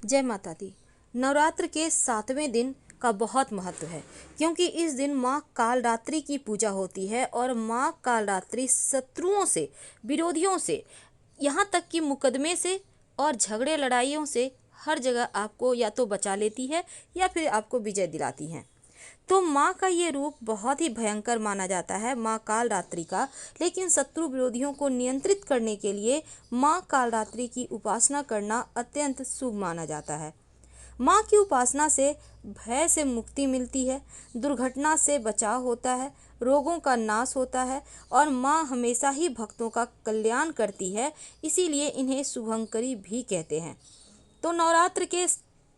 जय माता दी। नवरात्र के 7वें दिन का बहुत महत्व है, क्योंकि इस दिन माँ कालरात्रि की पूजा होती है और माँ कालरात्रि शत्रुओं से, विरोधियों से, यहाँ तक कि मुकदमे से और झगड़े लड़ाइयों से हर जगह आपको या तो बचा लेती है या फिर आपको विजय दिलाती हैं। तो माँ का ये रूप बहुत ही भयंकर माना जाता है, माँ कालरात्रि का। लेकिन शत्रु विरोधियों को नियंत्रित करने के लिए माँ कालरात्रि की उपासना करना अत्यंत शुभ माना जाता है। माँ की उपासना से भय से मुक्ति मिलती है, दुर्घटना से बचाव होता है, रोगों का नाश होता है और माँ हमेशा ही भक्तों का कल्याण करती है, इसीलिए इन्हें शुभंकरी भी कहते हैं। तो नवरात्र के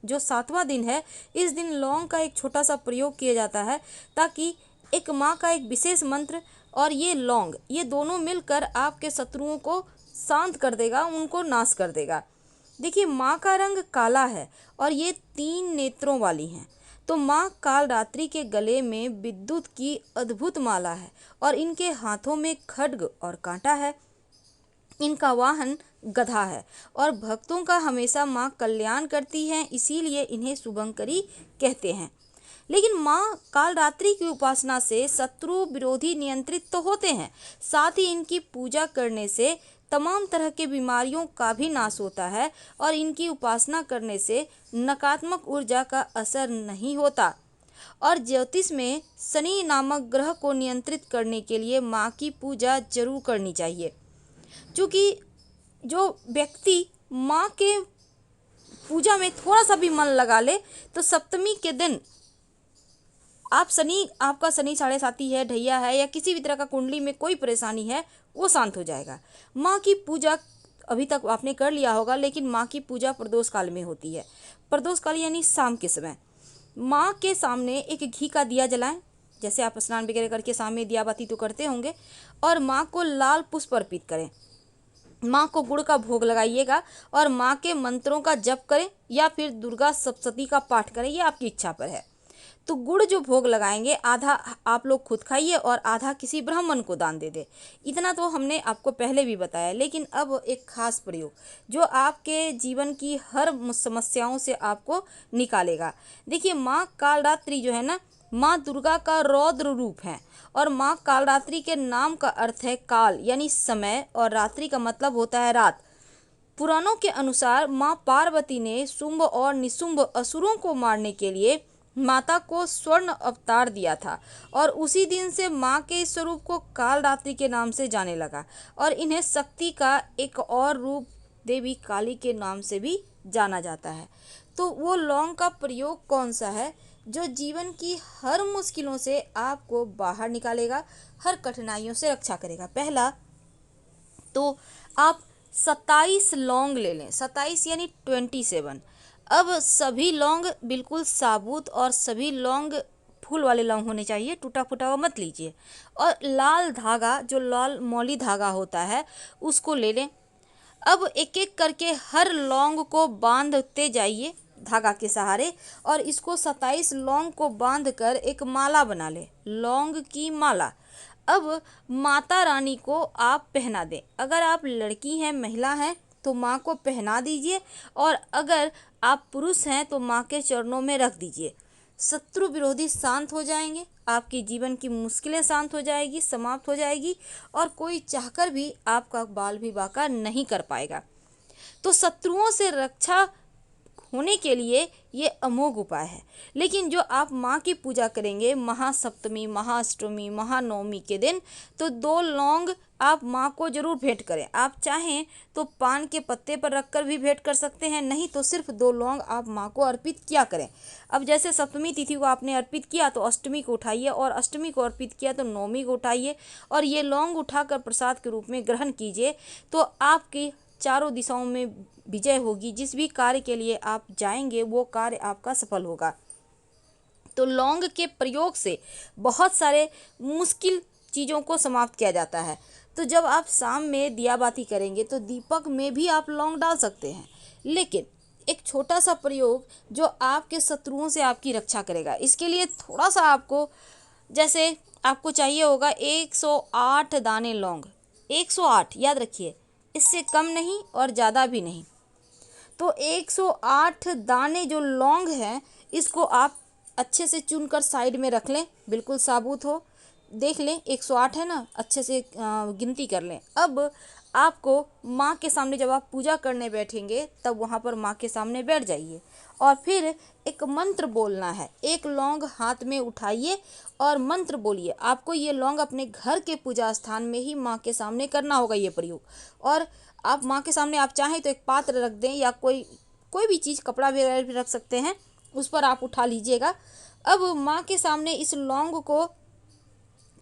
जो 7वां दिन है, इस दिन लौंग का एक छोटा सा प्रयोग किया जाता है, ताकि एक माँ का एक विशेष मंत्र और ये लौंग, ये दोनों मिलकर आपके शत्रुओं को शांत कर देगा, उनको नाश कर देगा। देखिए, माँ का रंग काला है और ये 3 नेत्रों वाली हैं। तो माँ कालरात्रि के गले में विद्युत की अद्भुत माला है और इनके हाथों में खड्ग और कांटा है। इनका वाहन गधा है और भक्तों का हमेशा माँ कल्याण करती हैं, इसीलिए इन्हें शुभंकरी कहते हैं। लेकिन माँ कालरात्रि की उपासना से शत्रु विरोधी नियंत्रित तो होते हैं, साथ ही इनकी पूजा करने से तमाम तरह के बीमारियों का भी नाश होता है और इनकी उपासना करने से नकारात्मक ऊर्जा का असर नहीं होता। और ज्योतिष में शनि नामक ग्रह को नियंत्रित करने के लिए माँ की पूजा जरूर करनी चाहिए, क्योंकि जो व्यक्ति माँ के पूजा में थोड़ा सा भी मन लगा ले तो सप्तमी के दिन आपका शनि साढ़े साती है, ढैया है या किसी भी तरह का कुंडली में कोई परेशानी है, वो शांत हो जाएगा। माँ की पूजा अभी तक आपने कर लिया होगा, लेकिन माँ की पूजा प्रदोष काल में होती है। प्रदोष काल यानी शाम के समय माँ के सामने एक घी का दिया जलाएं, जैसे आप स्नान वगैरह करके सामने दिया बाती तो करते होंगे, और माँ को लाल पुष्प अर्पित करें। माँ को गुड़ का भोग लगाइएगा और माँ के मंत्रों का जप करें या फिर दुर्गा सप्तशती का पाठ करें, ये आपकी इच्छा पर है। तो गुड़ जो भोग लगाएंगे, आधा आप लोग खुद खाइए और आधा किसी ब्राह्मण को दान दे दे। इतना तो हमने आपको पहले भी बताया, लेकिन अब एक खास प्रयोग जो आपके जीवन की हर समस्याओं से आपको निकालेगा। देखिए, माँ कालरात्रि जो है ना, माँ दुर्गा का रौद्र रूप है और माँ कालरात्रि के नाम का अर्थ है काल यानी समय और रात्रि का मतलब होता है रात। पुराणों के अनुसार माँ पार्वती ने शुंभ और निशुंभ असुरों को मारने के लिए माता को स्वर्ण अवतार दिया था और उसी दिन से माँ के इस स्वरूप को कालरात्रि के नाम से जाने लगा और इन्हें शक्ति का एक और रूप देवी काली के नाम से भी जाना जाता है। तो वो लौंग का प्रयोग कौन सा है जो जीवन की हर मुश्किलों से आपको बाहर निकालेगा, हर कठिनाइयों से रक्षा करेगा? पहला तो आप 27 लौंग ले लें, 27 यानी 27। अब सभी लौंग बिल्कुल साबुत और सभी लौंग फूल वाले लौंग होने चाहिए, टूटा फूटा हुआ मत लीजिए। और लाल धागा, जो लाल मौली धागा होता है, उसको ले लें। अब एक एक करके हर लौंग को बांधते जाइए धागा के सहारे और इसको 27 लौंग को बांधकर एक माला बना ले, लौंग की माला। अब माता रानी को आप पहना दें। अगर आप लड़की हैं, महिला हैं, तो माँ को पहना दीजिए और अगर आप पुरुष हैं तो माँ के चरणों में रख दीजिए। शत्रु विरोधी शांत हो जाएंगे, आपकी जीवन की मुश्किलें शांत हो जाएगी, समाप्त हो जाएगी और कोई चाहकर भी आपका बाल विवाह का नहीं कर पाएगा। तो शत्रुओं से रक्षा होने के लिए ये अमोघ उपाय है। लेकिन जो आप माँ की पूजा करेंगे महासप्तमी, महाअष्टमी, महानवमी के दिन, तो 2 लौंग आप माँ को जरूर भेंट करें। आप चाहें तो पान के पत्ते पर रखकर भी भेंट कर सकते हैं, नहीं तो सिर्फ 2 लौंग आप माँ को अर्पित किया करें। अब जैसे सप्तमी तिथि को आपने अर्पित किया तो अष्टमी को उठाइए और अष्टमी को अर्पित किया तो नवमी को उठाइए और ये लौंग उठाकर प्रसाद के रूप में ग्रहण कीजिए। तो आपकी चारों दिशाओं में विजय होगी। जिस भी कार्य के लिए आप जाएंगे वो कार्य आपका सफल होगा। तो लौंग के प्रयोग से बहुत सारे मुश्किल चीज़ों को समाप्त किया जाता है। तो जब आप शाम में दिया बाती करेंगे तो दीपक में भी आप लौंग डाल सकते हैं, लेकिन एक छोटा सा प्रयोग जो आपके शत्रुओं से आपकी रक्षा करेगा। इसके लिए थोड़ा सा आपको, जैसे आपको चाहिए होगा 108 दाने लौंग, 108 याद रखिए, इससे कम नहीं और ज़्यादा भी नहीं। तो 108 दाने जो लौंग हैं इसको आप अच्छे से चुनकर साइड में रख लें, बिल्कुल साबुत हो। देख लें 108 है ना, अच्छे से गिनती कर लें। अब आपको माँ के सामने जब आप पूजा करने बैठेंगे तब वहाँ पर माँ के सामने बैठ जाइए और फिर एक मंत्र बोलना है। एक लौंग हाथ में उठाइए और मंत्र बोलिए। आपको ये लौंग अपने घर के पूजा स्थान में ही माँ के सामने करना होगा ये प्रयोग। और आप माँ के सामने आप चाहें तो एक पात्र रख दें या कोई भी चीज़, कपड़ा वगैरह भी रख सकते हैं, उस पर आप उठा लीजिएगा। अब माँ के सामने इस लौंग को,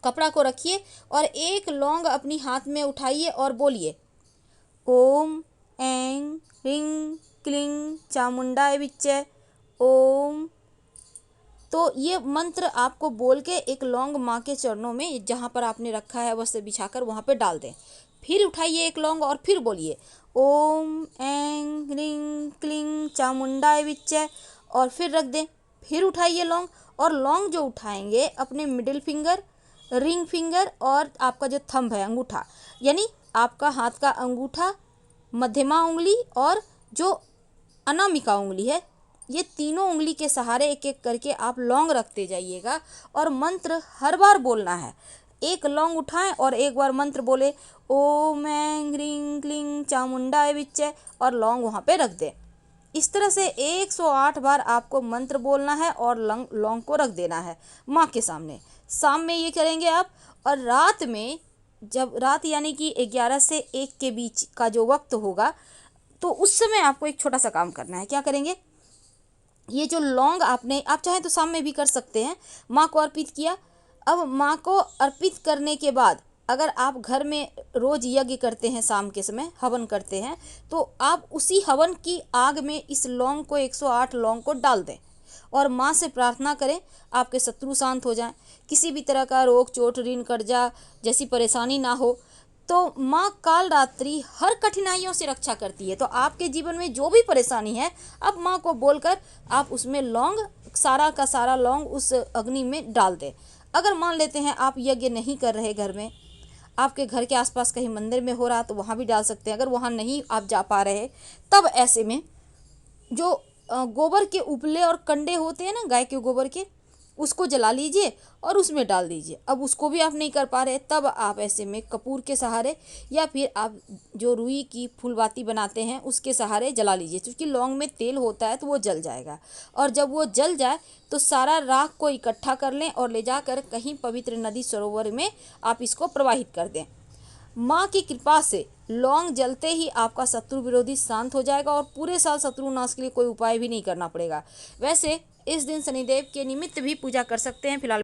कपड़ा को रखिए और एक लौंग अपनी हाथ में उठाइए और बोलिए ओम ऐं ह्रीं क्लीं चामुंडाय विच्चे ओम। तो ये मंत्र आपको बोल के एक लौंग माँ के चरणों में, जहाँ पर आपने रखा है वस्त्र बिछाकर, वहाँ पे डाल दें। फिर उठाइए एक लौंग और फिर बोलिए ओम ऐं ह्रीं क्लीं चामुंडाय विच्चे और फिर रख दें। फिर उठाइए लौंग और लौंग जो उठाएंगे अपने मिडिल फिंगर, रिंग फिंगर और आपका जो थंब है, अंगूठा, यानी आपका हाथ का अंगूठा, मध्यमा उंगली और जो अनामिका उंगली है, ये तीनों उंगली के सहारे एक एक करके आप लौंग रखते जाइएगा और मंत्र हर बार बोलना है। एक लौंग उठाएं और एक बार मंत्र बोले ओम ऐं ह्रीं क्लीं चामुंडाय विच्चे और लौंग वहाँ पे रख दें। इस तरह से 108 बार आपको मंत्र बोलना है और लौंग को रख देना है माँ के सामने। शाम में ये करेंगे आप। और रात में, जब रात यानी कि 11 से 1 के बीच का जो वक्त होगा, तो उस समय आपको एक छोटा सा काम करना है। क्या करेंगे, ये जो लौंग आप चाहें तो शाम में भी कर सकते हैं, माँ को अर्पित किया। अब माँ को अर्पित करने के बाद अगर आप घर में रोज यज्ञ करते हैं, शाम के समय हवन करते हैं, तो आप उसी हवन की आग में इस लौंग को, 108 लौंग को डाल दें और माँ से प्रार्थना करें आपके शत्रु शांत हो जाएं, किसी भी तरह का रोग चोट ऋण कर्जा जैसी परेशानी ना हो। तो माँ काल रात्रि हर कठिनाइयों से रक्षा करती है। तो आपके जीवन में जो भी परेशानी है, अब माँ को बोलकर आप उसमें लौंग, सारा का सारा लौंग उस अग्नि में डाल दें। अगर मान लेते हैं आप यज्ञ नहीं कर रहे, घर में, आपके घर के आसपास कहीं मंदिर में हो रहा, तो वहाँ भी डाल सकते हैं। अगर वहाँ नहीं आप जा पा रहे, तब ऐसे में जो गोबर के उपले और कंडे होते हैं ना, गाय के गोबर के, उसको जला लीजिए और उसमें डाल दीजिए। अब उसको भी आप नहीं कर पा रहे, तब आप ऐसे में कपूर के सहारे या फिर आप जो रुई की फूलबाती बनाते हैं उसके सहारे जला लीजिए, क्योंकि लौंग में तेल होता है तो वो जल जाएगा। और जब वो जल जाए तो सारा राख को इकट्ठा कर लें और ले जाकर कहीं पवित्र नदी सरोवर में आप इसको प्रवाहित कर दें। माँ की कृपा से लौंग जलते ही आपका शत्रु विरोधी शांत हो जाएगा और पूरे साल शत्रु नाश के लिए कोई उपाय भी नहीं करना पड़ेगा। वैसे इस दिन शनिदेव के निमित्त भी पूजा कर सकते हैं। फिलहाल